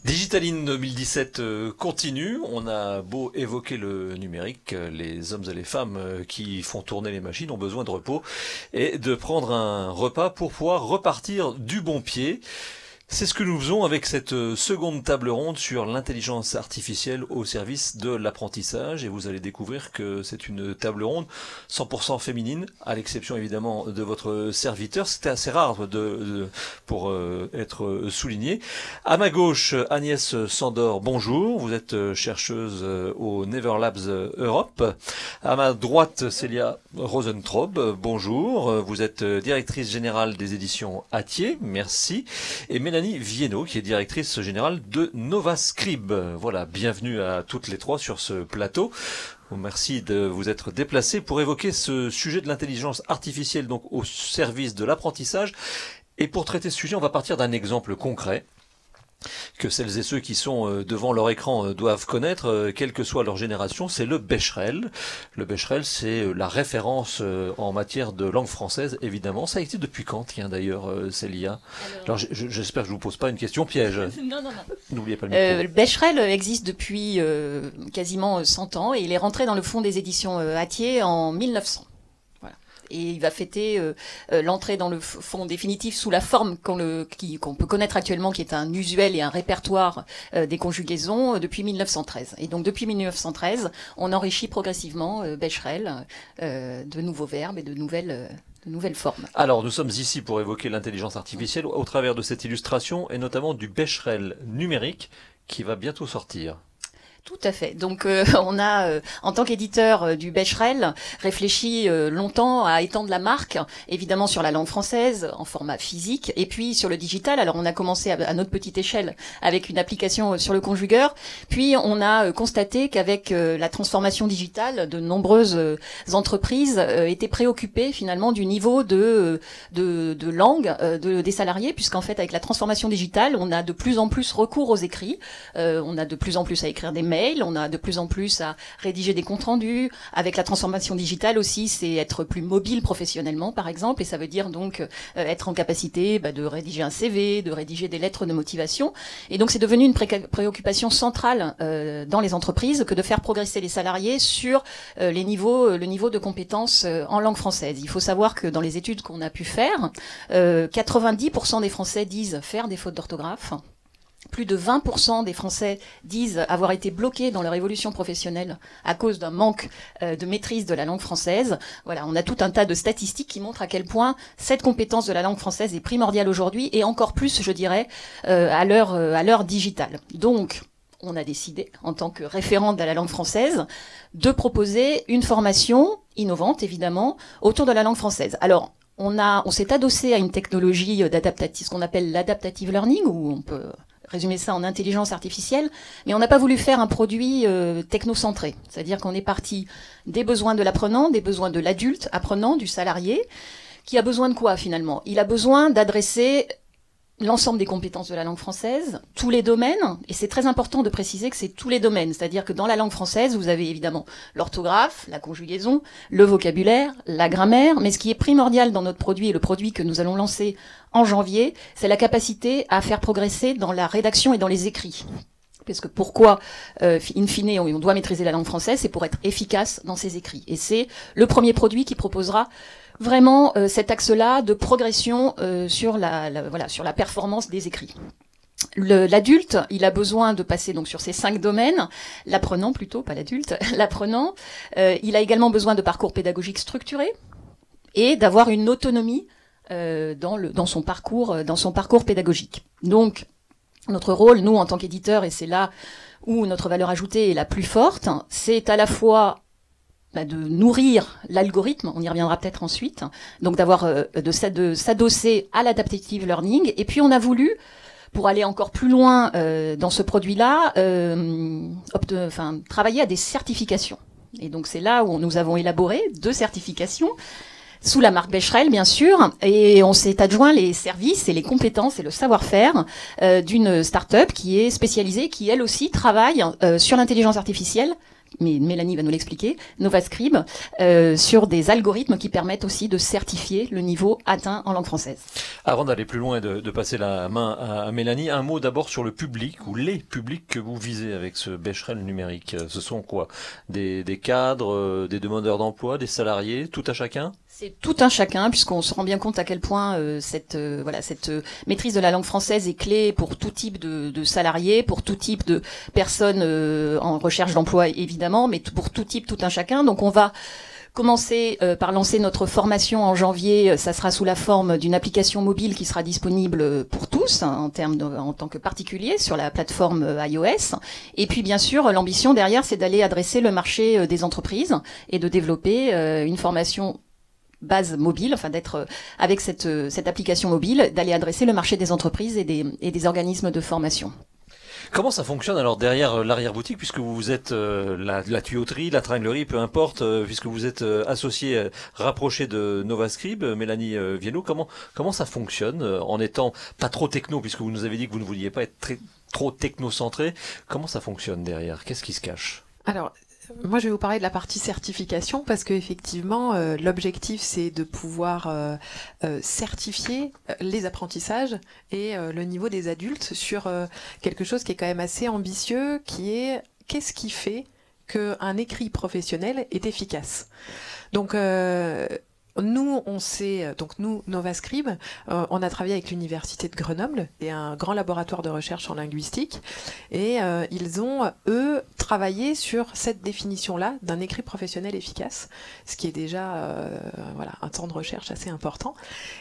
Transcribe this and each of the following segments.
Digitaline 2017 continue. On a beau évoquer le numérique, les hommes et les femmes qui font tourner les machines ont besoin de repos et de prendre un repas pour pouvoir repartir du bon pied. C'est ce que nous faisons avec cette seconde table ronde sur l'intelligence artificielle au service de l'apprentissage. Et vous allez découvrir que c'est une table ronde 100% féminine, à l'exception évidemment de votre serviteur. C'était assez rare pour être souligné. À ma gauche, Agnès Sandor, bonjour. Vous êtes chercheuse au Never Labs Europe. À ma droite, Célia Rosentraub, bonjour. Vous êtes directrice générale des éditions Hatier, merci. Et Mélanie Viennot, qui est directrice générale de Novascribe. Voilà, bienvenue à toutes les trois sur ce plateau. Merci de vous être déplacés pour évoquer ce sujet de l'intelligence artificielle, donc au service de l'apprentissage. Et pour traiter ce sujet, on va partir d'un exemple concret que celles et ceux qui sont devant leur écran doivent connaître, quelle que soit leur génération, c'est le Becherel. Le Becherel, c'est la référence en matière de langue française, évidemment. Ça existe depuis quand, tiens, d'ailleurs, Célia? Alors j'espère que je ne vous pose pas une question piège. Non. N'oubliez pas le micro. Le Becherel existe depuis quasiment 100 ans et il est rentré dans le fonds des éditions Hatier en 1900. Et il va fêter l'entrée dans le fond définitif sous la forme qu'on peut connaître actuellement, qui est un usuel et un répertoire des conjugaisons depuis 1913. Et donc depuis 1913, on enrichit progressivement Becherel de nouveaux verbes et de nouvelles formes. Alors, nous sommes ici pour évoquer l'intelligence artificielle au travers de cette illustration et notamment du Becherel numérique qui va bientôt sortir. Tout à fait. Donc on a, en tant qu'éditeur du Becherel, réfléchi longtemps à étendre la marque, évidemment sur la langue française, en format physique, et puis sur le digital. Alors on a commencé à notre petite échelle avec une application sur le conjugueur, puis on a constaté qu'avec la transformation digitale, de nombreuses entreprises étaient préoccupées finalement du niveau de langue des salariés, puisqu'en fait avec la transformation digitale, on a de plus en plus recours aux écrits, on a de plus en plus à écrire des mail, on a de plus en plus à rédiger des comptes rendus. Avec la transformation digitale aussi, c'est être plus mobile professionnellement, par exemple, et ça veut dire donc être en capacité de rédiger un CV, de rédiger des lettres de motivation. Et donc c'est devenu une préoccupation centrale dans les entreprises que de faire progresser les salariés sur le niveau de compétences en langue française. Il faut savoir que dans les études qu'on a pu faire, 90% des Français disent faire des fautes d'orthographe. Plus de 20% des Français disent avoir été bloqués dans leur évolution professionnelle à cause d'un manque de maîtrise de la langue française. Voilà, on a tout un tas de statistiques qui montrent à quel point cette compétence de la langue française est primordiale aujourd'hui et encore plus, je dirais, à l'heure digitale. Donc, on a décidé, en tant que référente de la langue française, de proposer une formation innovante, évidemment, autour de la langue française. Alors, on s'est adossé à une technologie d'adaptative, ce qu'on appelle l'adaptative learning, où on peut résumer ça en intelligence artificielle, mais on n'a pas voulu faire un produit technocentré. C'est-à-dire qu'on est parti des besoins de l'apprenant, des besoins de l'adulte apprenant, du salarié, qui a besoin de quoi finalement? Il a besoin d'adresser l'ensemble des compétences de la langue française, tous les domaines, et c'est très important de préciser que c'est tous les domaines, c'est-à-dire que dans la langue française, vous avez évidemment l'orthographe, la conjugaison, le vocabulaire, la grammaire, mais ce qui est primordial dans notre produit, et le produit que nous allons lancer en janvier, c'est la capacité à faire progresser dans la rédaction et dans les écrits. Parce que pourquoi, in fine, on doit maîtriser la langue française, c'est pour être efficace dans ses écrits. Et c'est le premier produit qui proposera vraiment cet axe-là de progression sur la performance des écrits. L'adulte, il a besoin de passer donc sur ces 5 domaines. L'apprenant plutôt, pas l'adulte. L'apprenant, il a également besoin de parcours pédagogiques structurés et d'avoir une autonomie dans son parcours pédagogique. Donc, notre rôle, nous, en tant qu'éditeurs, et c'est là où notre valeur ajoutée est la plus forte, c'est à la fois de nourrir l'algorithme, on y reviendra peut-être ensuite, donc de s'adosser à l'adaptative learning, et puis on a voulu, pour aller encore plus loin dans ce produit-là, travailler à des certifications. Et donc c'est là où nous avons élaboré 2 certifications, sous la marque Becherel, bien sûr, et on s'est adjoint les services et les compétences et le savoir-faire d'une start-up qui est spécialisée, qui elle aussi travaille sur l'intelligence artificielle, mais Mélanie va nous l'expliquer, Novascribe, sur des algorithmes qui permettent aussi de certifier le niveau atteint en langue française. Avant d'aller plus loin et de passer la main à Mélanie, un mot d'abord sur le public ou les publics que vous visez avec ce Becherel numérique. Ce sont quoi? Des cadres, des demandeurs d'emploi, des salariés, tout à chacun? C'est tout un chacun, puisqu'on se rend bien compte à quel point cette maîtrise de la langue française est clé pour tout type de salariés, pour tout type de personnes en recherche d'emploi évidemment, mais pour tout type, tout un chacun. Donc on va commencer par lancer notre formation en janvier. Ça sera sous la forme d'une application mobile qui sera disponible pour tous, hein, en tant que particulier sur la plateforme iOS. Et puis bien sûr, l'ambition derrière, c'est d'aller adresser le marché des entreprises et de développer une formation base mobile, enfin d'être avec cette application mobile, d'aller adresser le marché des entreprises et des organismes de formation. Comment ça fonctionne alors derrière l'arrière-boutique, puisque vous êtes la tuyauterie, la tringlerie, peu importe, puisque vous êtes associé, rapproché de Novascribe, Mélanie Viennot, comment ça fonctionne en étant pas trop techno, puisque vous nous avez dit que vous ne vouliez pas être trop technocentré. Comment ça fonctionne derrière? Qu'est-ce qui se cache? Alors, moi, je vais vous parler de la partie certification parce qu'effectivement, l'objectif, c'est de pouvoir certifier les apprentissages et le niveau des adultes sur quelque chose qui est quand même assez ambitieux, qui est qu'est-ce qui fait qu'un écrit professionnel est efficace. Donc, nous, Novascribe, on a travaillé avec l'université de Grenoble et un grand laboratoire de recherche en linguistique, et ils ont, eux, travaillé sur cette définition-là d'un écrit professionnel efficace, ce qui est déjà un temps de recherche assez important.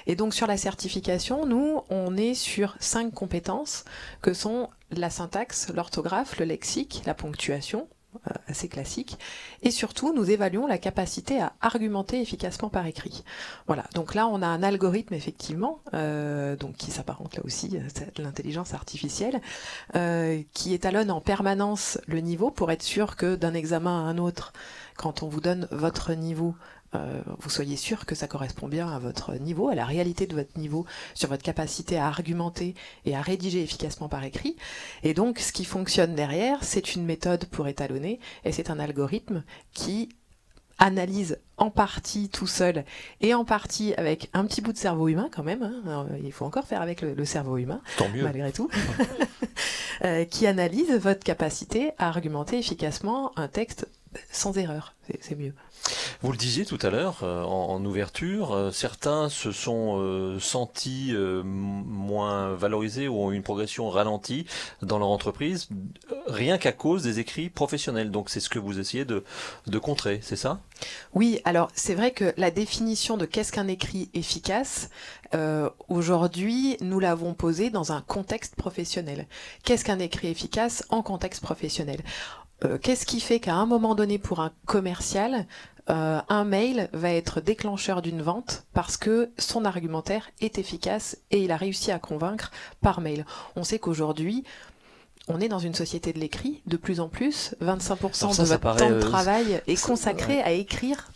Et donc sur la certification, nous, on est sur 5 compétences que sont la syntaxe, l'orthographe, le lexique, la ponctuation, assez classique, et surtout nous évaluons la capacité à argumenter efficacement par écrit. Voilà, donc là on a un algorithme effectivement, donc qui s'apparente là aussi à l'intelligence artificielle, qui étalonne en permanence le niveau pour être sûr que d'un examen à un autre, quand on vous donne votre niveau, vous soyez sûr que ça correspond bien à votre niveau, à la réalité de votre niveau, sur votre capacité à argumenter et à rédiger efficacement par écrit. Et donc, ce qui fonctionne derrière, c'est une méthode pour étalonner, et c'est un algorithme qui analyse en partie tout seul et en partie avec un petit bout de cerveau humain quand même, hein. Alors, il faut encore faire avec le cerveau humain, tant mieux, malgré tout, qui analyse votre capacité à argumenter efficacement un texte sans erreur, c'est mieux. Vous le disiez tout à l'heure en ouverture, certains se sont sentis moins valorisés ou ont eu une progression ralentie dans leur entreprise, rien qu'à cause des écrits professionnels. Donc c'est ce que vous essayez de contrer, c'est ça? Oui, alors c'est vrai que la définition de qu'est-ce qu'un écrit efficace, aujourd'hui, nous l'avons posée dans un contexte professionnel. Qu'est-ce qu'un écrit efficace en contexte professionnel? Qu'est-ce qui fait qu'à un moment donné, pour un commercial, un mail va être déclencheur d'une vente parce que son argumentaire est efficace et il a réussi à convaincre par mail? On sait qu'aujourd'hui, on est dans une société de l'écrit, de plus en plus, 25% de votre temps de travail est consacré à écrire.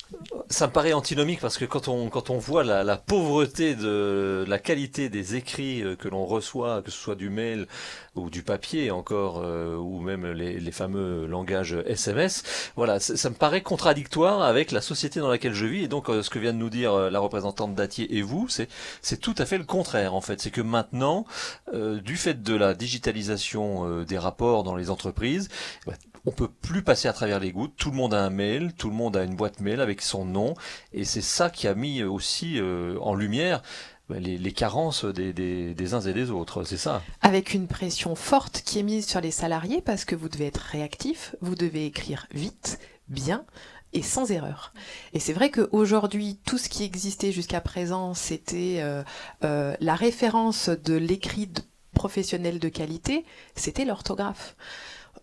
Ça me paraît antinomique parce que quand on voit la pauvreté de la qualité des écrits que l'on reçoit, que ce soit du mail ou du papier encore, ou même les fameux langages SMS, voilà, ça me paraît contradictoire avec la société dans laquelle je vis. Et donc ce que vient de nous dire la représentante d'Atier et vous, c'est tout à fait le contraire en fait. C'est que maintenant, du fait de la digitalisation des rapports dans les entreprises, on peut plus passer à travers les gouttes. Tout le monde a un mail, tout le monde a une boîte mail avec son nom, et c'est ça qui a mis aussi en lumière les carences des uns et des autres, c'est ça. Avec une pression forte qui est mise sur les salariés parce que vous devez être réactif, vous devez écrire vite, bien et sans erreur. Et c'est vrai qu'aujourd'hui, tout ce qui existait jusqu'à présent, c'était la référence de l'écrit professionnel de qualité, c'était l'orthographe.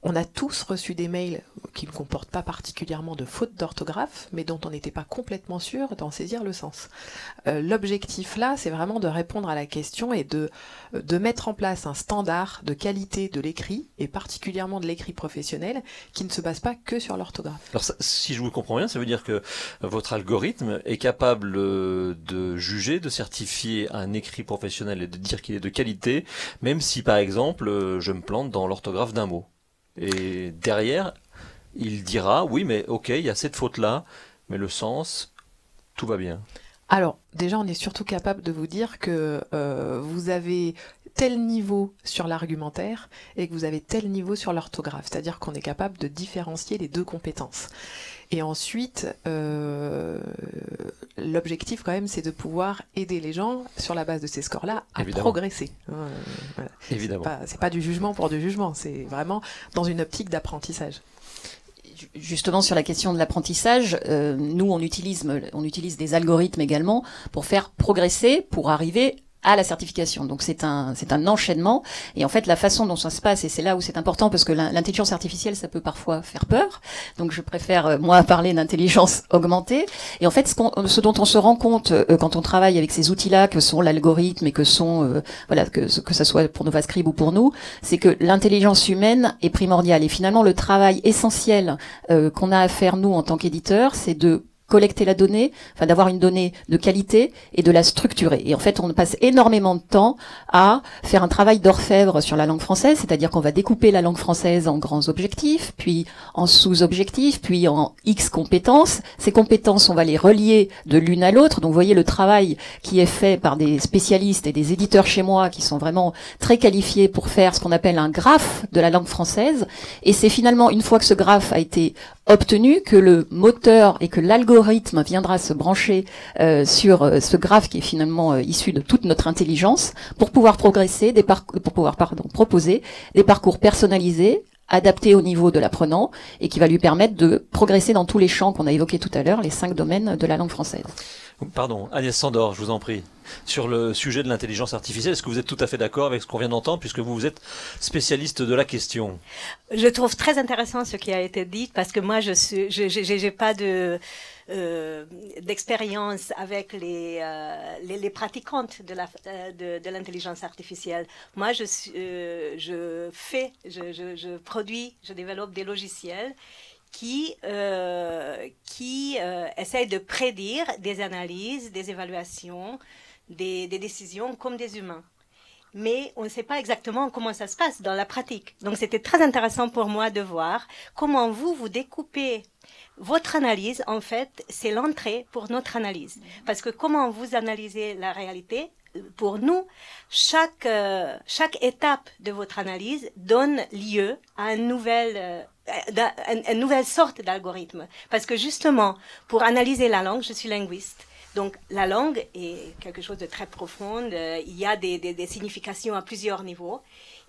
On a tous reçu des mails qui ne comportent pas particulièrement de fautes d'orthographe, mais dont on n'était pas complètement sûr d'en saisir le sens. L'objectif là, c'est vraiment de répondre à la question et de mettre en place un standard de qualité de l'écrit, et particulièrement de l'écrit professionnel, qui ne se base pas que sur l'orthographe. Alors ça, si je vous comprends bien, ça veut dire que votre algorithme est capable de juger, de certifier un écrit professionnel et de dire qu'il est de qualité, même si par exemple je me plante dans l'orthographe d'un mot. Et derrière, il dira, oui, mais ok, il y a cette faute-là, mais le sens, tout va bien. Alors, déjà, on est surtout capable de vous dire que vous avez tel niveau sur l'argumentaire et que vous avez tel niveau sur l'orthographe. C'est-à-dire qu'on est capable de différencier les deux compétences. Et ensuite, l'objectif quand même, c'est de pouvoir aider les gens, sur la base de ces scores-là, à progresser. Voilà. Évidemment. C'est pas du jugement pour du jugement, c'est vraiment dans une optique d'apprentissage. Justement, sur la question de l'apprentissage, nous, on utilise des algorithmes également pour faire progresser, pour arriver à la certification. Donc c'est un enchaînement, et en fait la façon dont ça se passe, et c'est là où c'est important, parce que l'intelligence artificielle, ça peut parfois faire peur, donc je préfère moi parler d'intelligence augmentée. Et en fait ce dont on se rend compte quand on travaille avec ces outils-là, que sont l'algorithme et que sont voilà, que ça soit pour NovaScribe ou pour nous, c'est que l'intelligence humaine est primordiale, et finalement le travail essentiel qu'on a à faire nous en tant qu'éditeurs, c'est de collecter la donnée, enfin d'avoir une donnée de qualité et de la structurer. Et en fait, on passe énormément de temps à faire un travail d'orfèvre sur la langue française, c'est-à-dire qu'on va découper la langue française en grands objectifs, puis en sous-objectifs, puis en X compétences. Ces compétences, on va les relier de l'une à l'autre. Donc, vous voyez le travail qui est fait par des spécialistes et des éditeurs chez moi qui sont vraiment très qualifiés pour faire ce qu'on appelle un graphe de la langue française. Et c'est finalement, une fois que ce graphe a été obtenu, que le moteur et que l'algorithme viendra se brancher sur ce graphe qui est finalement issu de toute notre intelligence pour pouvoir progresser, proposer des parcours personnalisés, adaptés au niveau de l'apprenant, et qui va lui permettre de progresser dans tous les champs qu'on a évoqués tout à l'heure, les 5 domaines de la langue française. Pardon, Agnès Sandor, je vous en prie. Sur le sujet de l'intelligence artificielle, est-ce que vous êtes tout à fait d'accord avec ce qu'on vient d'entendre, puisque vous êtes spécialiste de la question? Je trouve très intéressant ce qui a été dit, parce que moi, j'ai pas d'expérience avec les pratiquantes de l'intelligence artificielle. Moi, je produis, je développe des logiciels qui essayent de prédire des analyses, des évaluations, des décisions comme des humains. Mais on ne sait pas exactement comment ça se passe dans la pratique. Donc c'était très intéressant pour moi de voir comment vous découpez votre analyse. En fait, c'est l'entrée pour notre analyse. Parce que comment vous analysez la réalité, pour nous, chaque étape de votre analyse donne lieu à une nouvelle sorte d'algorithme. Parce que justement, pour analyser la langue, je suis linguiste. Donc, la langue est quelque chose de très profond. Il y a des significations à plusieurs niveaux.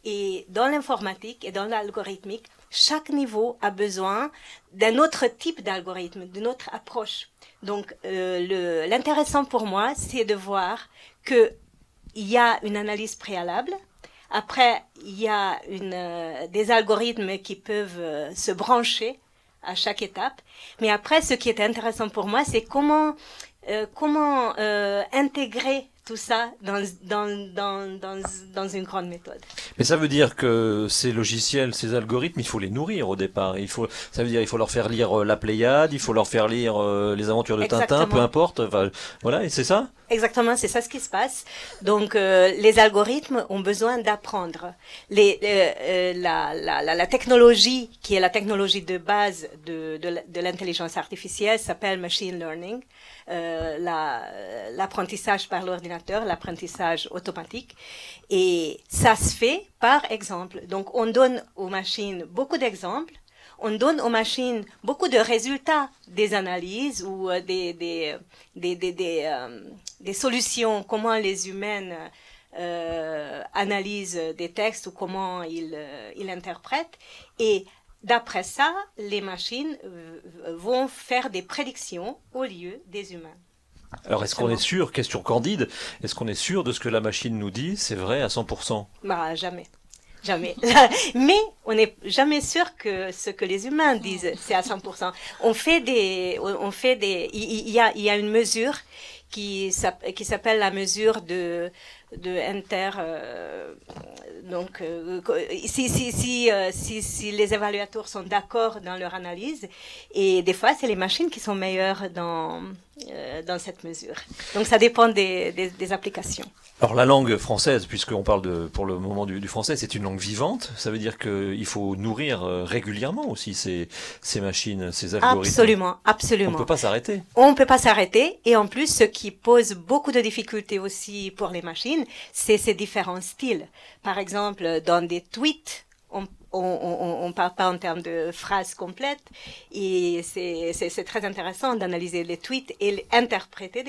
Et dans l'informatique et dans l'algorithmique, chaque niveau a besoin d'un autre type d'algorithme, d'une autre approche. Donc, l'intéressant pour moi, c'est de voir que il y a une analyse préalable. Après, il y a des algorithmes qui peuvent se brancher à chaque étape. Mais après, ce qui est intéressant pour moi, c'est comment intégrer tout ça dans une grande méthode. Mais ça veut dire que ces logiciels, ces algorithmes, il faut les nourrir au départ. Ça veut dire il faut leur faire lire la Pléiade, il faut leur faire lire les aventures de Tintin, peu importe. Enfin, voilà, et c'est ça? Exactement, c'est ça ce qui se passe. Donc, les algorithmes ont besoin d'apprendre. La technologie, qui est la technologie de base de l'intelligence artificielle, s'appelle machine learning. L'apprentissage par l'ordinateur, l'apprentissage automatique. Et ça se fait par exemple. Donc, on donne aux machines beaucoup d'exemples. On donne aux machines beaucoup de résultats des analyses ou des solutions, comment les humains analysent des textes ou comment ils interprètent. Et d'après ça, les machines vont faire des prédictions au lieu des humains. Alors, est-ce qu'on est sûr, question candide, est-ce qu'on est sûr de ce que la machine nous dit, c'est vrai à 100%? Bah, jamais. Jamais. Mais on n'est jamais sûr que ce que les humains disent, c'est à 100%. Il y a une mesure qui s'appelle la mesure de si les évaluateurs sont d'accord dans leur analyse, et des fois c'est les machines qui sont meilleures dans cette mesure. Donc ça dépend des applications. Alors la langue française, puisqu'on parle pour le moment du français, c'est une langue vivante. Ça veut dire qu'il faut nourrir régulièrement aussi ces machines, ces algorithmes. Absolument, absolument. On ne peut pas s'arrêter. On ne peut pas s'arrêter. Et en plus, ce qui pose beaucoup de difficultés aussi pour les machines, c'est ces différents styles. Par exemple, dans des tweets, on parle pas en termes de phrases complètes. Et c'est très intéressant d'analyser les tweets et interpréter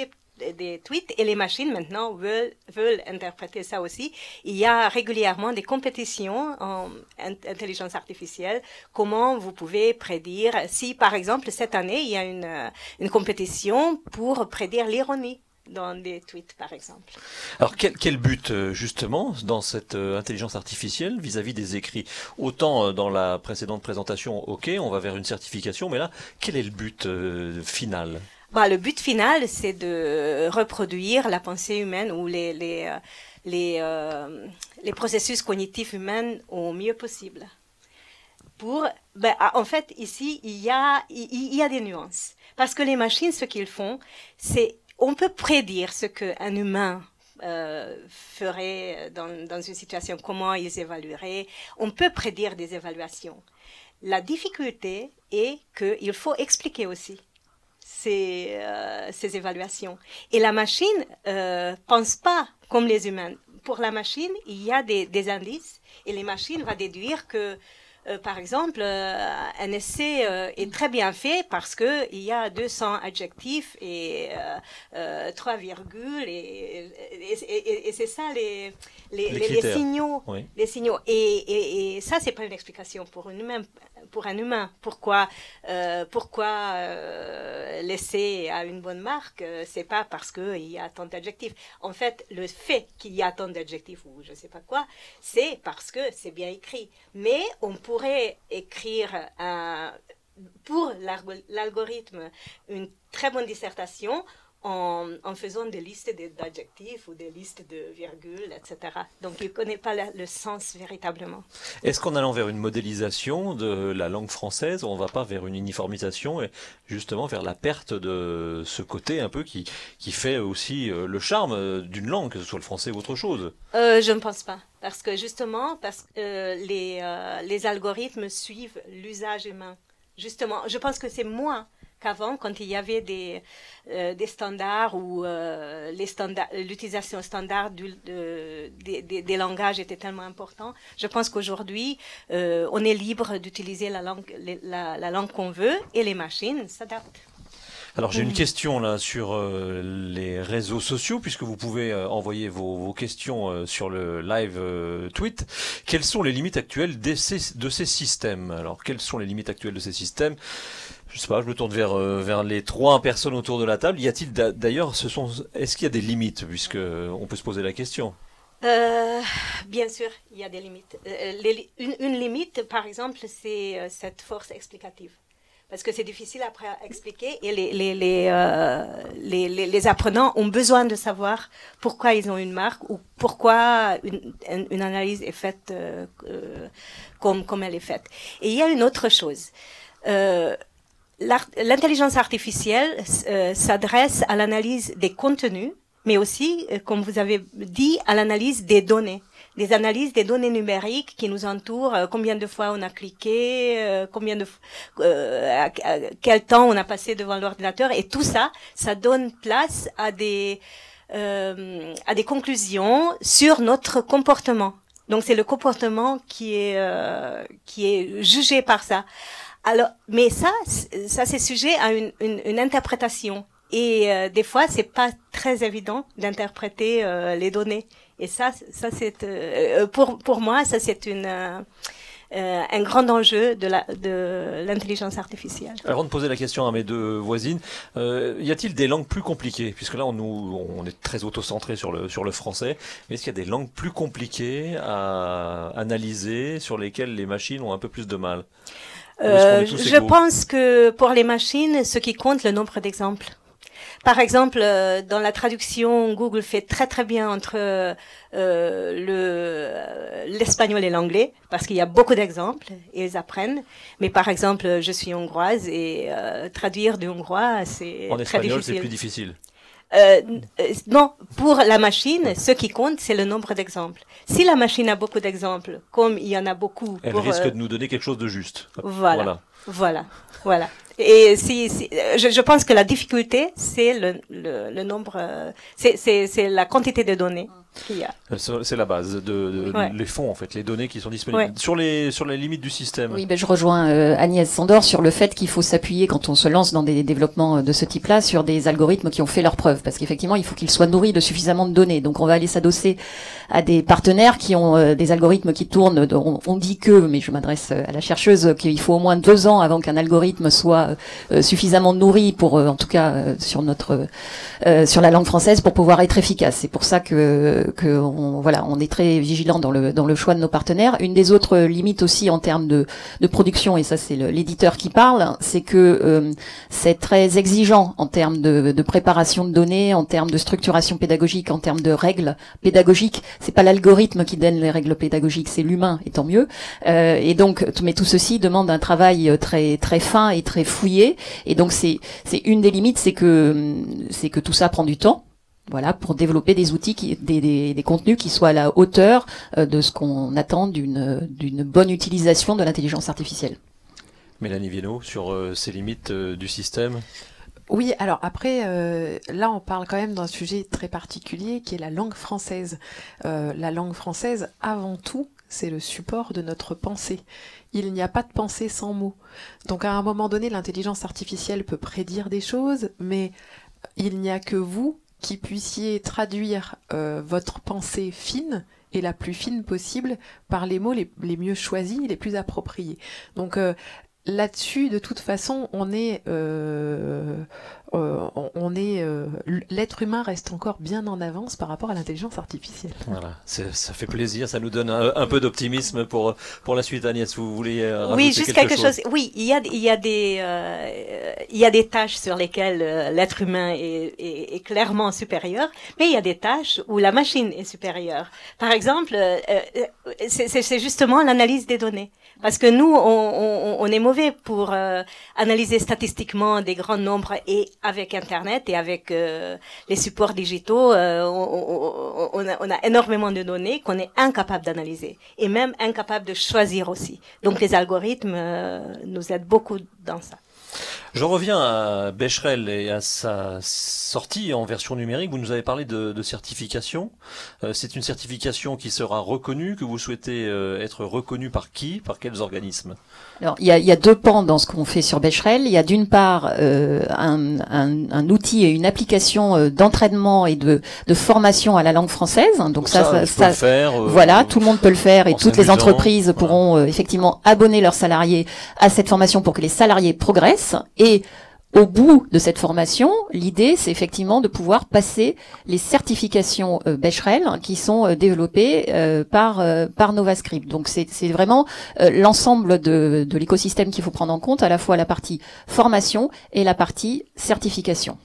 des tweets, et les machines maintenant veulent interpréter ça aussi. Il y a régulièrement des compétitions en intelligence artificielle. Comment vous pouvez prédire, si par exemple cette année il y a une compétition pour prédire l'ironie dans des tweets, par exemple. Alors quel but justement dans cette intelligence artificielle vis-à-vis des écrits? Autant dans la précédente présentation, ok, on va vers une certification, mais là, quel est le but final? Le but final, c'est de reproduire la pensée humaine ou les processus cognitifs humains au mieux possible. En fait, ici, il y a des nuances. Parce que les machines, ce qu'ils font, on peut prédire ce qu'un humain ferait dans une situation, comment ils évalueraient. On peut prédire des évaluations. La difficulté est qu'il faut expliquer aussi ces évaluations. Et la machine pense pas comme les humains. Pour la machine, il y a des indices et les machines vont déduire que par exemple, un essai est très bien fait parce que il y a 200 adjectifs et 3 virgules et c'est ça les signaux, oui. Les signaux. Et ça, c'est pas une explication pour un humain. Pourquoi l'essai a une bonne marque? C'est pas parce que il y a tant d'adjectifs. En fait, le fait qu'il y a tant d'adjectifs ou je sais pas quoi, c'est parce que c'est bien écrit. Mais on pourrait écrire pour l'algorithme une très bonne dissertation en faisant des listes d'adjectifs ou des listes de virgules, etc. Donc, il ne connaît pas le sens véritablement. Est-ce qu'en allant vers une modélisation de la langue française, on ne va pas vers une uniformisation et justement vers la perte de ce côté un peu qui fait aussi le charme d'une langue, que ce soit le français ou autre chose? Je ne pense pas. Parce que justement, les algorithmes suivent l'usage humain. Justement, je pense que c'est moins qu'avant, quand il y avait des standards où l'utilisation standard des langages était tellement important. Je pense qu'aujourd'hui, on est libre d'utiliser la langue qu'on veut et les machines s'adaptent. Alors j'ai une question là sur les réseaux sociaux, puisque vous pouvez envoyer vos questions sur le live tweet. Quelles sont les limites actuelles de ces systèmes? Alors quelles sont les limites actuelles de ces systèmes? Je sais pas, je me tourne vers les 3 personnes autour de la table. Y a-t-il d'ailleurs, est-ce qu'il y a des limites, puisque on peut se poser la question? Bien sûr, il y a des limites. Une limite, par exemple, c'est cette force explicative. Parce que c'est difficile après à expliquer et les apprenants ont besoin de savoir pourquoi ils ont une marque ou pourquoi une analyse est faite comme elle est faite. Et il y a une autre chose. L'intelligence artificielle s'adresse à l'analyse des contenus, mais aussi, comme vous avez dit, à l'analyse des données. Des analyses des données numériques qui nous entourent, combien de fois on a cliqué, quel temps on a passé devant l'ordinateur, et tout ça, ça donne place à des conclusions sur notre comportement. Donc c'est le comportement qui est jugé par ça. Alors, mais ça c'est sujet à une interprétation. Et des fois, c'est pas très évident d'interpréter les données. Et ça c'est pour moi, ça c'est un grand enjeu de l'intelligence artificielle. Avant de poser la question à mes 2 voisines, y a-t-il des langues plus compliquées? Puisque là, on est très auto-centré sur le français. Mais est-ce qu'il y a des langues plus compliquées à analyser, sur lesquelles les machines ont un peu plus de mal? Je pense que pour les machines, ce qui compte, le nombre d'exemples. Par exemple, dans la traduction, Google fait très très bien entre l'espagnol et l'anglais, parce qu'il y a beaucoup d'exemples et ils apprennent. Mais par exemple, je suis hongroise et traduire du hongrois, c'est En très espagnol, difficile. c'est plus difficile. Non, pour la machine, ce qui compte, c'est le nombre d'exemples. Si la machine a beaucoup d'exemples, comme il y en a beaucoup, Elle risque de nous donner quelque chose de juste. Voilà. Et je pense que la difficulté, c'est le nombre, c'est la quantité de données qu'il y a. C'est la base les fonds, en fait, les données qui sont disponibles. Ouais. Sur les limites du système. Oui, je rejoins Agnès Sandor sur le fait qu'il faut s'appuyer quand on se lance dans des développements de ce type-là sur des algorithmes qui ont fait leurs preuves, parce qu'effectivement, il faut qu'ils soient nourris de suffisamment de données. Donc, on va aller s'adosser à des partenaires qui ont des algorithmes qui tournent. On dit que, mais je m'adresse à la chercheuse, qu'il faut au moins 2 ans avant qu'un algorithme soit suffisamment nourri pour, en tout cas, sur la langue française, pour pouvoir être efficace. C'est pour ça on est très vigilant dans le choix de nos partenaires. Une des autres limites aussi en termes de production, et ça c'est l'éditeur qui parle, c'est que c'est très exigeant en termes de préparation de données, en termes de structuration pédagogique, en termes de règles pédagogiques. C'est pas l'algorithme qui donne les règles pédagogiques, c'est l'humain, et tant mieux. Et donc, mais tout ceci demande un travail très très fin et très fouillé. Et donc c'est une des limites, c'est que tout ça prend du temps. Voilà, pour développer des outils, des contenus qui soient à la hauteur de ce qu'on attend d'une bonne utilisation de l'intelligence artificielle. Mélanie Viennot, sur ces limites du système. Oui, alors après, là on parle quand même d'un sujet très particulier qui est la langue française. La langue française, avant tout, c'est le support de notre pensée. Il n'y a pas de pensée sans mots. Donc à un moment donné, l'intelligence artificielle peut prédire des choses, mais il n'y a que vous qui puissiez traduire votre pensée fine et la plus fine possible par les mots les mieux choisis, les plus appropriés. Donc là-dessus, de toute façon, l'être humain reste encore bien en avance par rapport à l'intelligence artificielle. Voilà, ça fait plaisir, ça nous donne un peu d'optimisme pour la suite. Agnès, vous voulez rajouter oui, juste quelque chose. Oui, il y a des tâches sur lesquelles l'être humain est clairement supérieur, mais il y a des tâches où la machine est supérieure. Par exemple, c'est justement l'analyse des données. Parce que nous, on est mauvais pour analyser statistiquement des grands nombres, et avec Internet et avec les supports digitaux, on a énormément de données qu'on est incapable d'analyser et même incapable de choisir aussi. Donc les algorithmes nous aident beaucoup dans ça. Je reviens à Becherel et à sa sortie en version numérique. Vous nous avez parlé de certification. C'est une certification qui sera reconnue, que vous souhaitez être reconnue par qui, par quels organismes? Alors, il y a 2 pans dans ce qu'on fait sur Becherel. Il y a d'une part un outil et une application d'entraînement et de formation à la langue française. Donc ça le faire, voilà, tout le monde peut le faire, et toutes les entreprises pourront voilà, effectivement abonner leurs salariés à cette formation pour que les salariés progressent. Et au bout de cette formation, l'idée, c'est effectivement de pouvoir passer les certifications Becherel qui sont développées par NovaScript. Donc c'est vraiment l'ensemble de l'écosystème qu'il faut prendre en compte, à la fois la partie formation et la partie certification.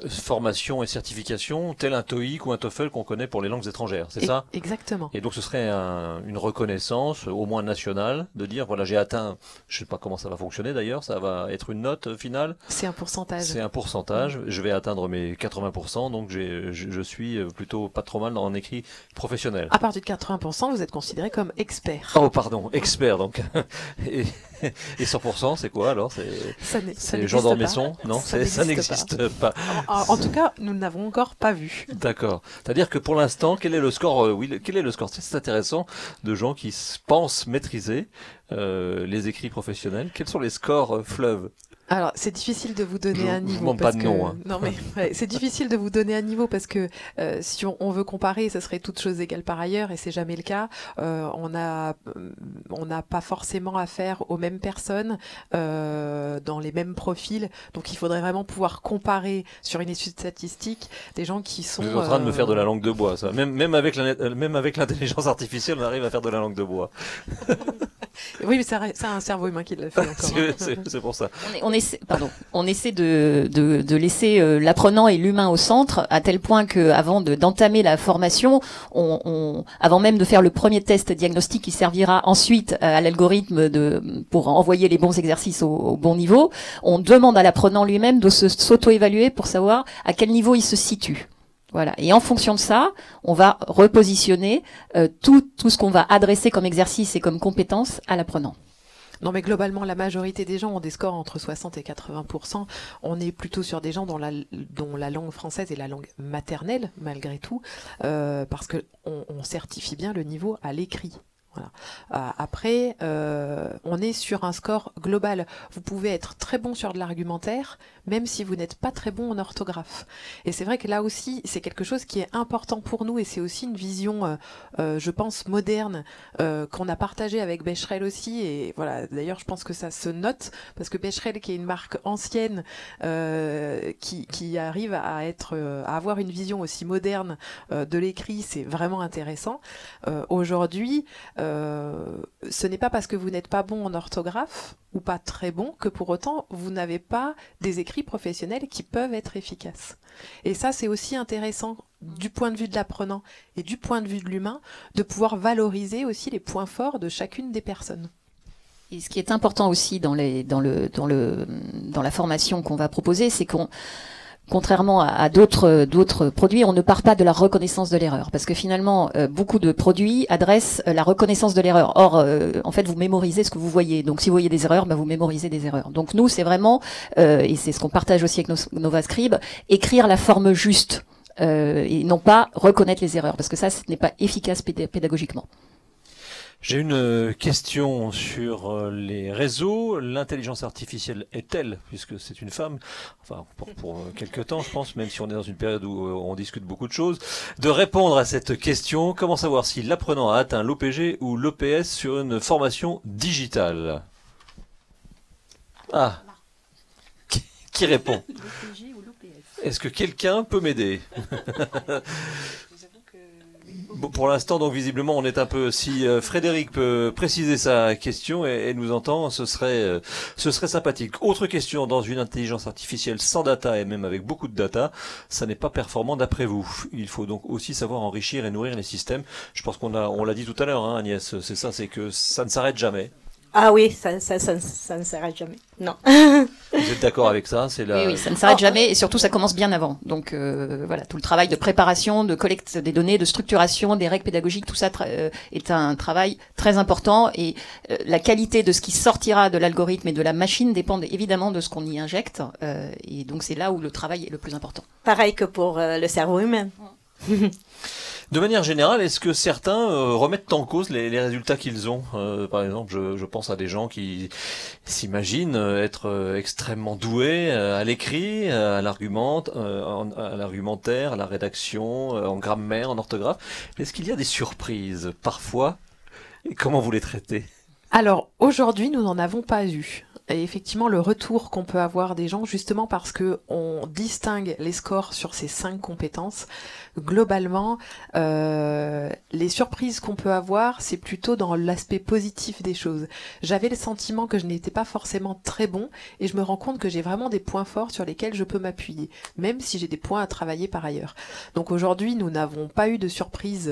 Formation et certification, tel un TOEIC ou un TOEFL qu'on connaît pour les langues étrangères, c'est ça? Exactement. Et donc ce serait une reconnaissance, au moins nationale, de dire, voilà, j'ai atteint, je sais pas comment ça va fonctionner d'ailleurs, ça va être une note finale? C'est un pourcentage. C'est un pourcentage, je vais atteindre mes 80%, donc je suis plutôt pas trop mal en écrit professionnel. À partir de 80%, vous êtes considéré comme expert. Oh pardon, expert donc. Et 100%, c'est quoi alors? C'est Jean d'Ormesson? Non, ça n'existe pas. En tout cas, nous ne l'avons encore pas vu. D'accord. C'est-à-dire que pour l'instant, quel est le score? Quel est le score? C'est intéressant, de gens qui pensent maîtriser les écrits professionnels. Quels sont les scores fleuves? Alors, c'est difficile de vous donner un niveau. Je vous demande pas de nom. Hein. Non, mais ouais, c'est difficile de vous donner un niveau parce que si on veut comparer, ça serait toutes choses égales par ailleurs, et c'est jamais le cas. On n'a pas forcément affaire aux mêmes personnes dans les mêmes profils. Donc, il faudrait vraiment pouvoir comparer sur une étude statistique des gens qui sont. Vous êtes en train de me faire de la langue de bois, ça. Même avec l'intelligence artificielle, on arrive à faire de la langue de bois. Oui, mais c'est un cerveau humain qui l'a fait encore. C'est pour ça. On essaie de laisser l'apprenant et l'humain au centre, à tel point que avant d'entamer la formation, avant même de faire le premier test diagnostic qui servira ensuite à l'algorithme pour envoyer les bons exercices au bon niveau, on demande à l'apprenant lui-même de s'auto-évaluer pour savoir à quel niveau il se situe. Voilà. Et en fonction de ça, on va repositionner tout ce qu'on va adresser comme exercice et comme compétence à l'apprenant. Non, mais globalement, la majorité des gens ont des scores entre 60 et 80%. On est plutôt sur des gens dont la langue française est la langue maternelle, malgré tout, parce que on certifie bien le niveau à l'écrit. Voilà. Après, on est sur un score global. Vous pouvez être très bon sur de l'argumentaire, même si vous n'êtes pas très bon en orthographe. Et c'est vrai que là aussi, c'est quelque chose qui est important pour nous, et c'est aussi une vision, je pense, moderne, qu'on a partagée avec Becherel aussi. Et voilà, d'ailleurs, je pense que ça se note, parce que Becherel, qui est une marque ancienne, qui arrive à avoir une vision aussi moderne de l'écrit, c'est vraiment intéressant. Aujourd'hui, ce n'est pas parce que vous n'êtes pas bon en orthographe ou pas très bon que pour autant vous n'avez pas des écrits professionnels qui peuvent être efficaces. Et ça, c'est aussi intéressant du point de vue de l'apprenant et du point de vue de l'humain, de pouvoir valoriser aussi les points forts de chacune des personnes. Et ce qui est important aussi dans la formation qu'on va proposer, c'est contrairement à d'autres produits, on ne part pas de la reconnaissance de l'erreur, parce que finalement, beaucoup de produits adressent la reconnaissance de l'erreur. Or, en fait, vous mémorisez ce que vous voyez. Donc, si vous voyez des erreurs, vous mémorisez des erreurs. Donc, nous, c'est vraiment, et c'est ce qu'on partage aussi avec NovaScribe, écrire la forme juste, et non pas reconnaître les erreurs, parce que ça, ce n'est pas efficace pédagogiquement. J'ai une question sur les réseaux. L'intelligence artificielle est-elle, puisque c'est une femme, enfin pour quelque temps je pense, même si on est dans une période où on discute beaucoup de choses, de répondre à cette question. Comment savoir si l'apprenant a atteint l'OPG ou l'OPS sur une formation digitale? Ah, qui répond? L'OPG ou l'OPS? Est-ce que quelqu'un peut m'aider? Bon, pour l'instant, donc visiblement, on est un peu. Si Frédéric peut préciser sa question et nous entend, ce serait sympathique. Autre question, dans une intelligence artificielle sans data et même avec beaucoup de data, ça n'est pas performant d'après vous. Il faut donc aussi savoir enrichir et nourrir les systèmes. Je pense on l'a dit tout à l'heure, hein, Agnès. C'est ça, c'est que ça ne s'arrête jamais. Ah oui, ça ne s'arrête jamais. Non. Vous êtes d'accord avec ça? Oui, ça ne s'arrête jamais, et surtout ça commence bien avant. Donc voilà, tout le travail de préparation, de collecte des données, de structuration, des règles pédagogiques, tout ça est un travail très important, et la qualité de ce qui sortira de l'algorithme et de la machine dépend évidemment de ce qu'on y injecte, et donc c'est là où le travail est le plus important. Pareil que pour le cerveau humain. De manière générale, est-ce que certains remettent en cause les résultats qu'ils ont? Par exemple, je pense à des gens qui s'imaginent être extrêmement doués à l'écrit, à l'argumentaire, à la rédaction, en grammaire, en orthographe. Est-ce qu'il y a des surprises parfois? Et comment vous les traitez? Alors, aujourd'hui, nous n'en avons pas eu. Et effectivement, le retour qu'on peut avoir des gens, justement parce que on distingue les scores sur ces 5 compétences, globalement, les surprises qu'on peut avoir, c'est plutôt dans l'aspect positif des choses. J'avais le sentiment que je n'étais pas forcément très bon, et je me rends compte que j'ai vraiment des points forts sur lesquels je peux m'appuyer, même si j'ai des points à travailler par ailleurs. Donc aujourd'hui, nous n'avons pas eu de surprise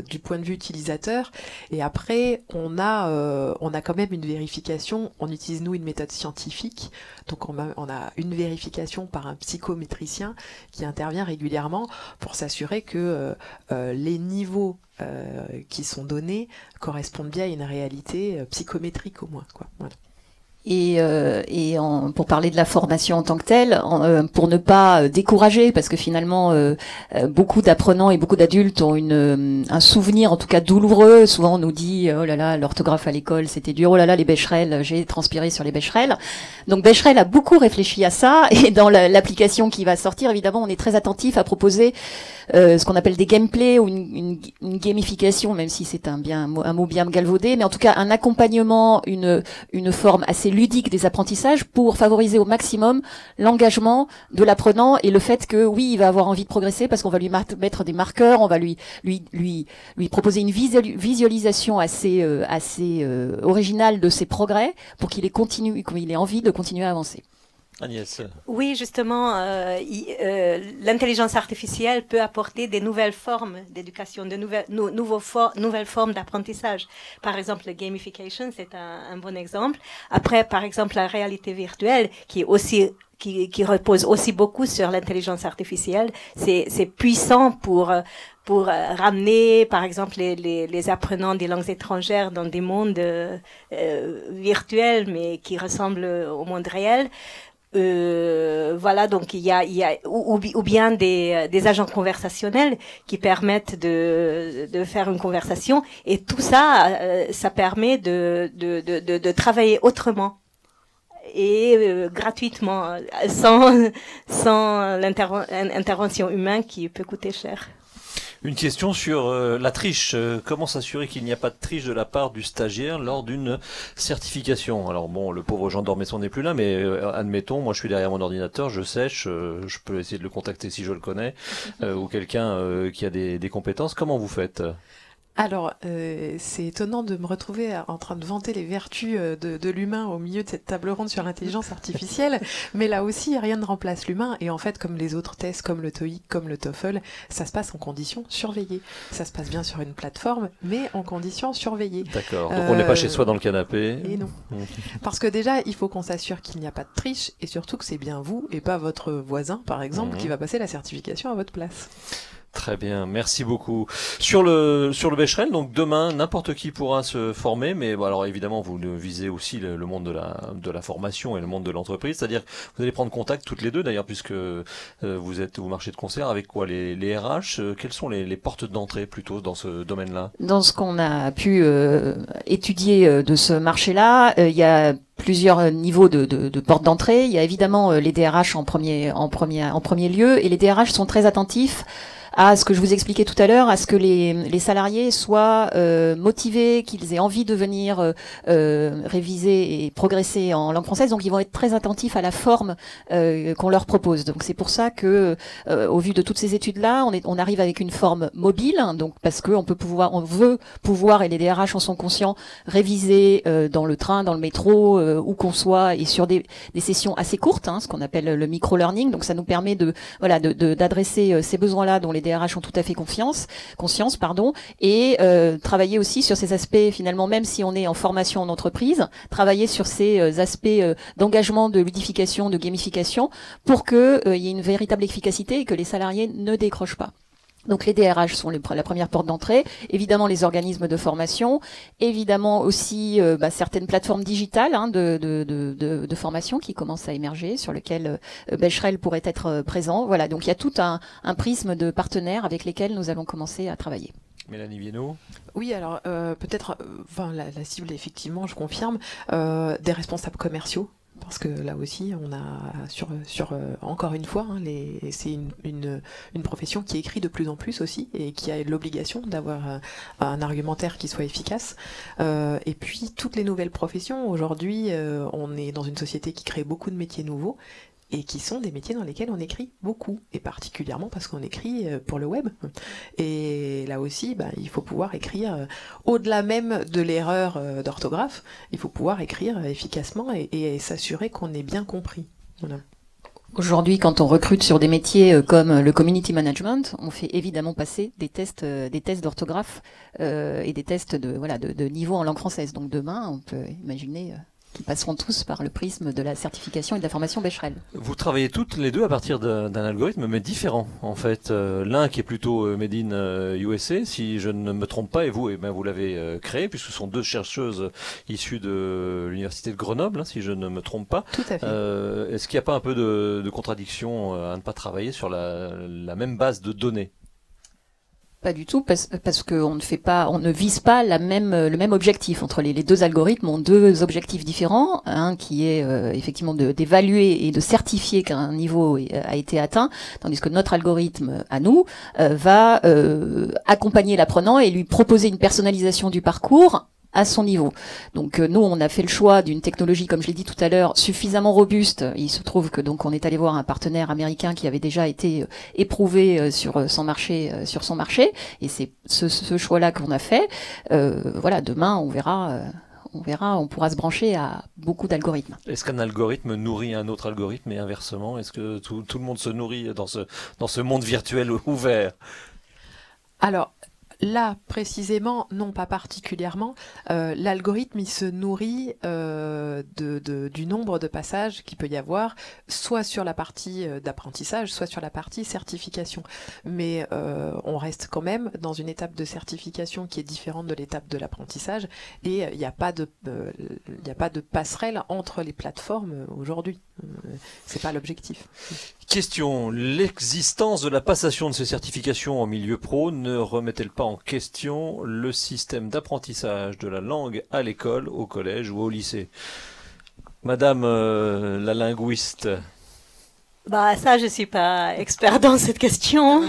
du point de vue utilisateur, et après, on a quand même une vérification. On utilise, nous, une méthode scientifique, donc on a une vérification par un psychométricien qui intervient régulièrement pour s'assurer que les niveaux qui sont donnés correspondent bien à une réalité psychométrique au moins, quoi. Voilà. Pour parler de la formation en tant que telle, pour ne pas décourager, parce que finalement beaucoup d'apprenants et beaucoup d'adultes ont un souvenir en tout cas douloureux. Souvent on nous dit oh là là, l'orthographe à l'école c'était dur, oh là là les Becherel, j'ai transpiré sur les Becherel. Donc Becherel a beaucoup réfléchi à ça, et dans l'application qui va sortir, évidemment on est très attentif à proposer ce qu'on appelle des gameplays ou une gamification, même si c'est un mot bien galvaudé, mais en tout cas un accompagnement, une forme assez ludique des apprentissages pour favoriser au maximum l'engagement de l'apprenant et le fait que oui, il va avoir envie de progresser parce qu'on va lui mettre des marqueurs, on va lui proposer une visualisation assez originale de ses progrès pour qu'il ait envie de continuer à avancer. Agnès. Oui, justement, l'intelligence artificielle peut apporter des nouvelles formes d'éducation, de nouvelles formes d'apprentissage. Par exemple, le gamification, c'est un bon exemple. Après, par exemple, la réalité virtuelle, qui repose aussi beaucoup sur l'intelligence artificielle, c'est puissant pour ramener, par exemple, les apprenants des langues étrangères dans des mondes virtuels, mais qui ressemblent au monde réel. Voilà, donc il y a ou bien des agents conversationnels qui permettent de faire une conversation, et tout ça, ça permet de travailler autrement et gratuitement, sans l'intervention humaine qui peut coûter cher. Une question sur la triche. Comment s'assurer qu'il n'y a pas de triche de la part du stagiaire lors d'une certification? Alors bon, le pauvre Jean Dormesson n'est plus là, mais admettons, moi je suis derrière mon ordinateur, je sèche, je peux essayer de le contacter si je le connais, ou quelqu'un qui a des compétences. Comment vous faites? Alors, c'est étonnant de me retrouver en train de vanter les vertus de l'humain au milieu de cette table ronde sur l'intelligence artificielle, mais là aussi, rien ne remplace l'humain, et en fait, comme les autres tests, comme le TOEIC, comme le TOEFL, ça se passe en conditions surveillées. Ça se passe bien sur une plateforme, mais en conditions surveillées. D'accord, donc on n'est pas chez soi dans le canapé. Et non. Parce que déjà, il faut qu'on s'assure qu'il n'y a pas de triche, et surtout que c'est bien vous, et pas votre voisin, par exemple, qui va passer la certification à votre place. Très bien, merci beaucoup. Sur le Becherel, donc demain, n'importe qui pourra se former, mais bon, alors évidemment, vous visez aussi le monde de la formation et le monde de l'entreprise, c'est-à-dire que vous allez prendre contact toutes les deux, d'ailleurs, puisque vous marchez de concert avec quoi, les RH, quelles sont les portes d'entrée plutôt dans ce domaine-là? Dans ce qu'on a pu étudier de ce marché-là, il y a plusieurs niveaux de portes d'entrée. Il y a évidemment les DRH en premier lieu, et les DRH sont très attentifs à ce que je vous expliquais tout à l'heure, à ce que les salariés soient motivés, qu'ils aient envie de venir réviser et progresser en langue française. Donc ils vont être très attentifs à la forme qu'on leur propose. Donc c'est pour ça que, au vu de toutes ces études-là, on arrive avec une forme mobile, hein, donc parce que on veut pouvoir, et les DRH en sont conscients, réviser dans le train, dans le métro, où qu'on soit, et sur des sessions assez courtes, hein, ce qu'on appelle le micro-learning. Donc ça nous permet d'adresser ces besoins-là dont les DRH ont tout à fait conscience, et travailler aussi sur ces aspects, finalement, même si on est en formation en entreprise, travailler sur ces aspects d'engagement, de ludification, de gamification, pour qu'il y ait une véritable efficacité et que les salariés ne décrochent pas. Donc les DRH sont la première porte d'entrée, évidemment les organismes de formation, évidemment aussi certaines plateformes digitales, hein, de formation qui commencent à émerger, sur lesquelles Becherel pourrait être présent. Voilà, donc il y a tout un prisme de partenaires avec lesquels nous allons commencer à travailler. Mélanie Viennot. Oui, alors peut-être, la cible, effectivement, je confirme, des responsables commerciaux. Parce que là aussi, on a encore une fois, hein, c'est une profession qui écrit de plus en plus aussi, et qui a l'obligation d'avoir un argumentaire qui soit efficace. Et puis toutes les nouvelles professions. Aujourd'hui, on est dans une société qui crée beaucoup de métiers nouveaux, et qui sont des métiers dans lesquels on écrit beaucoup, et particulièrement parce qu'on écrit pour le web. Et là aussi, il faut pouvoir écrire, au-delà même de l'erreur d'orthographe, il faut pouvoir écrire efficacement et s'assurer qu'on est bien compris. Voilà. Aujourd'hui, quand on recrute sur des métiers comme le community management, on fait évidemment passer des tests d'orthographe et des tests de niveau en langue française. Donc demain, on peut imaginer qui passeront tous par le prisme de la certification et de la formation Becherel. Vous travaillez toutes les deux à partir d'un algorithme, mais différent, en fait. L'un qui est plutôt made in USA, si je ne me trompe pas, et vous l'avez créé, puisque ce sont deux chercheuses issues de l'université de Grenoble, hein, si je ne me trompe pas. Tout à fait. Est-ce qu'il n'y a pas un peu de contradiction à ne pas travailler sur la même base de données? Pas du tout, parce qu'on ne vise pas le même objectif. Entre les deux algorithmes ont deux objectifs différents, un qui est effectivement d'évaluer et de certifier qu'un niveau a été atteint, tandis que notre algorithme à nous va accompagner l'apprenant et lui proposer une personnalisation du parcours à son niveau. Donc nous, on a fait le choix d'une technologie, comme je l'ai dit tout à l'heure, suffisamment robuste. Il se trouve que donc on est allé voir un partenaire américain qui avait déjà été éprouvé sur son marché, et c'est ce choix-là qu'on a fait. Voilà, demain, on verra, on pourra se brancher à beaucoup d'algorithmes. Est-ce qu'un algorithme nourrit un autre algorithme et inversement? Est-ce que tout le monde se nourrit dans ce monde virtuel ouvert? Alors, là, précisément, non, pas particulièrement. L'algorithme, il se nourrit du nombre de passages qu'il peut y avoir, soit sur la partie d'apprentissage, soit sur la partie certification. Mais on reste quand même dans une étape de certification qui est différente de l'étape de l'apprentissage, et il n'y a pas de passerelle entre les plateformes aujourd'hui. C'est pas l'objectif. Question, l'existence de la passation de ces certifications en milieu pro ne remet-elle pas en question le système d'apprentissage de la langue à l'école, au collège ou au lycée? Madame la linguiste. Bah ça, je suis pas expert dans cette question,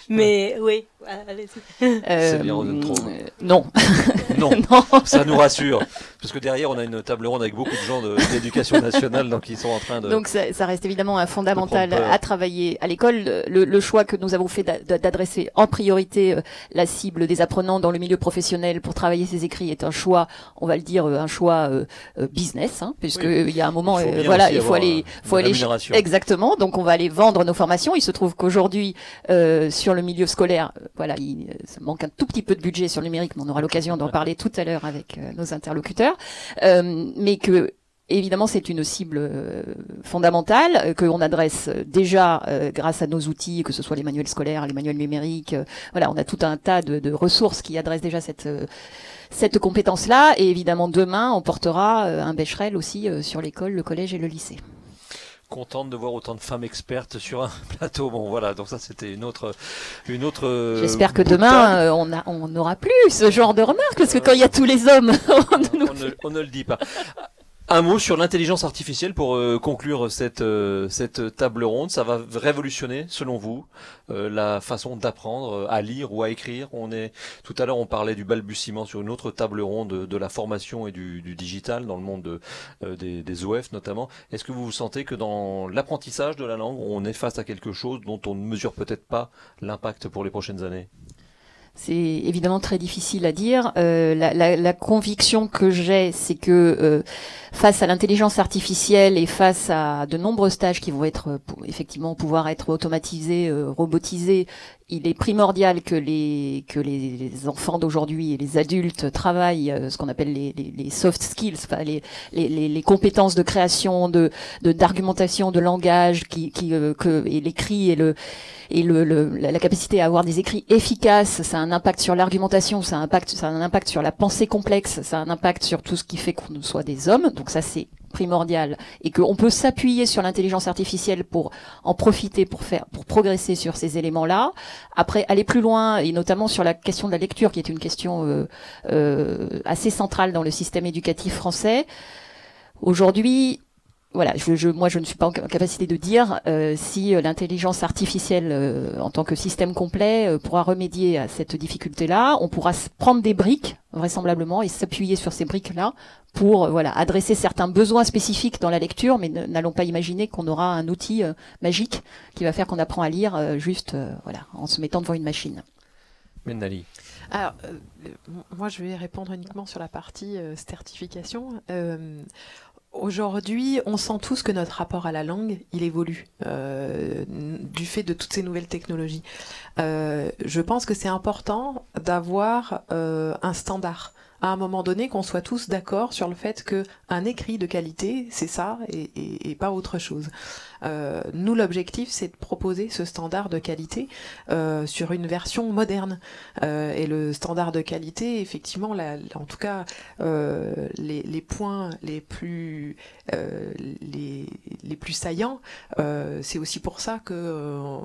mais oui, allez-y. C'est bien, non. Non, Non. Ça nous rassure, parce que derrière on a une table ronde avec beaucoup de gens de l'éducation nationale, donc ils sont en train de... Donc ça reste évidemment un fondamental à travailler à l'école. Le choix que nous avons fait d'adresser en priorité la cible des apprenants dans le milieu professionnel pour travailler ces écrits est un choix, on va le dire, un choix business, puisque il y a un moment, il faut aller exactement. Donc on va aller vendre nos formations. Il se trouve qu'aujourd'hui sur le milieu scolaire, voilà, il manque un tout petit peu de budget sur le numérique, mais on aura l'occasion d'en parler tout à l'heure avec nos interlocuteurs, mais que évidemment c'est une cible fondamentale que l'on adresse déjà grâce à nos outils, que ce soit les manuels scolaires, les manuels numériques. Voilà, on a tout un tas de ressources qui adressent déjà cette compétence-là, et évidemment demain on portera un Becherel aussi sur l'école, le collège et le lycée. Contente de voir autant de femmes expertes sur un plateau. Bon voilà, donc ça c'était une autre. J'espère que demain on n'aura plus ce genre de remarques, parce que quand il y a tous les hommes, on ne le dit pas. Un mot sur l'intelligence artificielle pour conclure cette table ronde. Ça va révolutionner, selon vous, la façon d'apprendre à lire ou à écrire. Tout à l'heure, on parlait du balbutiement sur une autre table ronde de la formation et du digital dans le monde des OF notamment. Est-ce que vous sentez que dans l'apprentissage de la langue, on est face à quelque chose dont on ne mesure peut-être pas l'impact pour les prochaines années? C'est évidemment très difficile à dire. La conviction que j'ai, c'est que face à l'intelligence artificielle et face à de nombreux stages qui vont être effectivement pouvoir être automatisés, robotisés, il est primordial que les enfants d'aujourd'hui et les adultes travaillent ce qu'on appelle les soft skills, enfin les compétences de création, d'argumentation, de langage, et l'écrit et la capacité à avoir des écrits efficaces. Ça a un impact sur l'argumentation, ça a un impact sur la pensée complexe, ça a un impact sur tout ce qui fait qu'on soit des hommes. Donc ça c'est primordial, et qu'on peut s'appuyer sur l'intelligence artificielle pour en profiter, pour progresser sur ces éléments-là. Après, aller plus loin, et notamment sur la question de la lecture, qui est une question assez centrale dans le système éducatif français. Aujourd'hui, voilà, moi je ne suis pas en capacité de dire si l'intelligence artificielle en tant que système complet pourra remédier à cette difficulté-là. On pourra prendre des briques vraisemblablement et s'appuyer sur ces briques-là pour adresser certains besoins spécifiques dans la lecture, mais n'allons pas imaginer qu'on aura un outil magique qui va faire qu'on apprend à lire juste en se mettant devant une machine. Mennali. Alors, moi je vais répondre uniquement sur la partie certification. Aujourd'hui, on sent tous que notre rapport à la langue, il évolue du fait de toutes ces nouvelles technologies. Je pense que c'est important d'avoir un standard. À un moment donné, qu'on soit tous d'accord sur le fait qu'un écrit de qualité, c'est ça et pas autre chose. Nous, l'objectif, c'est de proposer ce standard de qualité sur une version moderne. Et le standard de qualité, effectivement, en tout cas, les points les plus saillants, c'est aussi pour ça que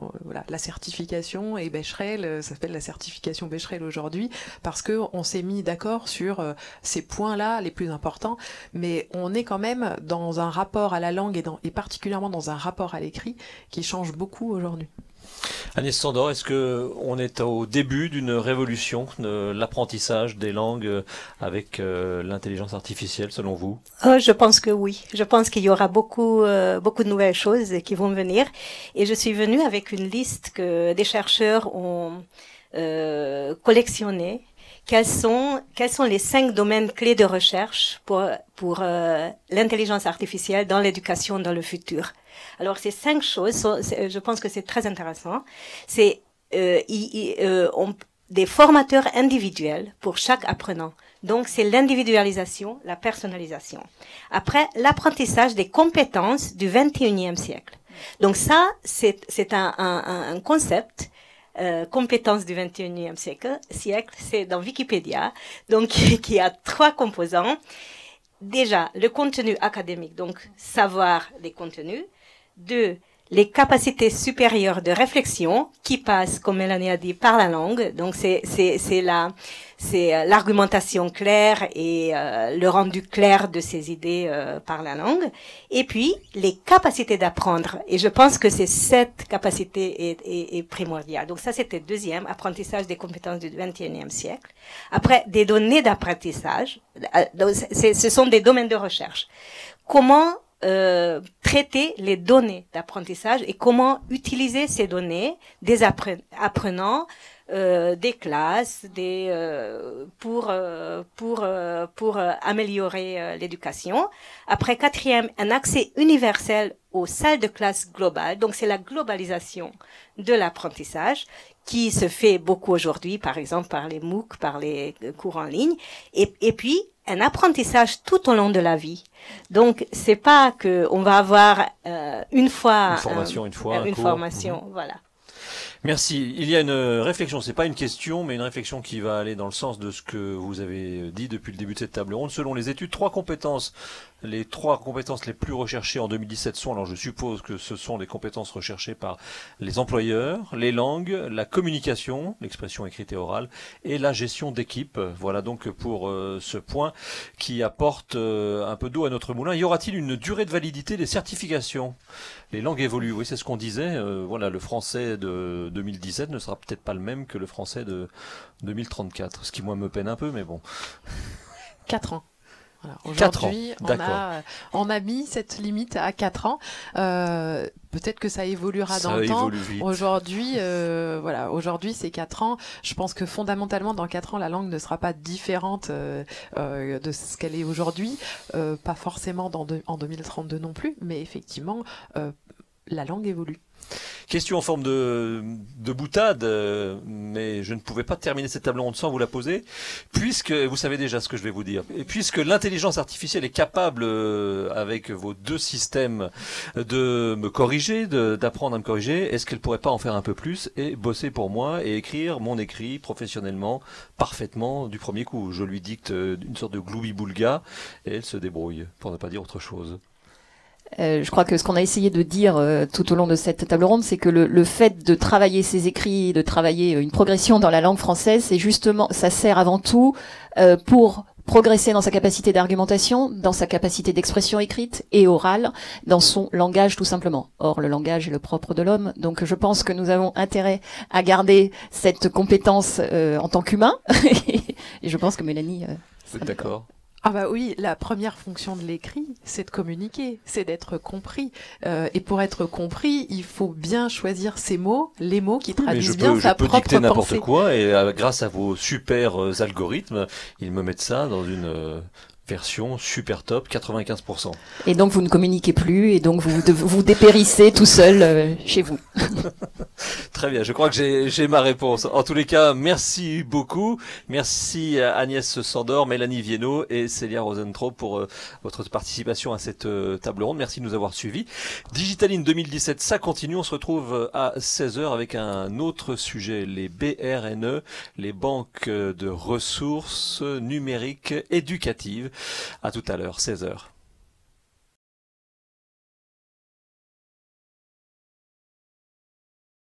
la certification et Becherel, ça s'appelle la certification Becherel aujourd'hui, parce que on s'est mis d'accord sur ces points-là les plus importants, mais on est quand même dans un rapport à la langue et particulièrement dans un rapport à l'écrit qui change beaucoup aujourd'hui. Agnès Sandor, est-ce que on est au début d'une révolution de l'apprentissage des langues avec l'intelligence artificielle, selon vous? Je pense que oui. Je pense qu'il y aura beaucoup de nouvelles choses qui vont venir. Et je suis venue avec une liste que des chercheurs ont collectionnée. Quels sont les 5 domaines clés de recherche pour l'intelligence artificielle dans l'éducation dans le futur? Alors ces 5 choses, je pense que c'est très intéressant. C'est des formateurs individuels pour chaque apprenant. Donc c'est l'individualisation, la personnalisation. Après, l'apprentissage des compétences du 21e siècle. Donc ça, c'est un concept. Compétences du 21e siècle, c'est dans Wikipédia, donc qui a 3 composants. Déjà, le contenu académique, donc savoir des contenus. 2, les capacités supérieures de réflexion qui passent, comme Mélanie a dit, par la langue. Donc c'est l'argumentation claire et le rendu clair de ces idées par la langue. Et puis les capacités d'apprendre. Et je pense que cette capacité est primordiale. Donc ça c'était 2e, apprentissage des compétences du 21e siècle. Après, des données d'apprentissage. Ce sont des domaines de recherche. Comment traiter les données d'apprentissage et comment utiliser ces données des apprenants, des classes, pour améliorer l'éducation. Après, 4e, un accès universel aux salles de classe globales. Donc c'est la globalisation de l'apprentissage qui se fait beaucoup aujourd'hui, par exemple par les MOOC, par les cours en ligne. Et puis un apprentissage tout au long de la vie. Donc c'est pas que on va avoir une formation, voilà. Merci. Il y a une réflexion, c'est pas une question, mais une réflexion qui va aller dans le sens de ce que vous avez dit depuis le début de cette table ronde. Selon les études, les 3 compétences les plus recherchées en 2017 sont, alors je suppose que ce sont les compétences recherchées par les employeurs, les langues, la communication, l'expression écrite et orale, et la gestion d'équipe. Voilà donc pour ce point qui apporte un peu d'eau à notre moulin. Y aura-t-il une durée de validité des certifications? Les langues évoluent, oui, c'est ce qu'on disait. Voilà, le français de 2017 ne sera peut-être pas le même que le français de 2034, ce qui moi me peine un peu, mais bon. 4 ans. Voilà. Aujourd'hui, on a mis cette limite à 4 ans. Peut-être que ça évoluera dans le temps. Aujourd'hui, aujourd'hui c'est 4 ans. Je pense que fondamentalement, dans 4 ans, la langue ne sera pas différente de ce qu'elle est aujourd'hui. Pas forcément en 2032 non plus, mais effectivement, la langue évolue. Question en forme de boutade, mais je ne pouvais pas terminer cette table ronde sans vous la poser, puisque, vous savez déjà ce que je vais vous dire, et puisque l'intelligence artificielle est capable, avec vos 2 systèmes, de me corriger, d'apprendre à me corriger, est-ce qu'elle pourrait pas en faire un peu plus et bosser pour moi et écrire mon écrit professionnellement, parfaitement, du premier coup? Je lui dicte une sorte de gloubi-boulga et elle se débrouille, pour ne pas dire autre chose. Je crois que ce qu'on a essayé de dire tout au long de cette table ronde, c'est que le fait de travailler ses écrits, de travailler une progression dans la langue française, c'est justement, ça sert avant tout pour progresser dans sa capacité d'argumentation, dans sa capacité d'expression écrite et orale, dans son langage tout simplement. Or, le langage est le propre de l'homme, donc je pense que nous avons intérêt à garder cette compétence en tant qu'humain. Et je pense que Mélanie... Vous êtes d'accord ? Ah bah oui, la première fonction de l'écrit, c'est de communiquer, c'est d'être compris. Et pour être compris, il faut bien choisir ses mots, les mots qui traduisent bien sa propre pensée. Je peux dicter n'importe quoi et grâce à vos super algorithmes, ils me mettent ça dans une version super top, 95%. Et donc vous ne communiquez plus et donc vous dépérissez tout seul chez vous. Très bien, je crois que j'ai ma réponse. En tous les cas, merci beaucoup. Merci à Agnès Sandor, Mélanie Viennot et Célia Rosentraub pour votre participation à cette table ronde. Merci de nous avoir suivis. Digitaline 2017, ça continue. On se retrouve à 16h avec un autre sujet, les BRNE, les banques de ressources numériques éducatives. À tout à l'heure, 16h.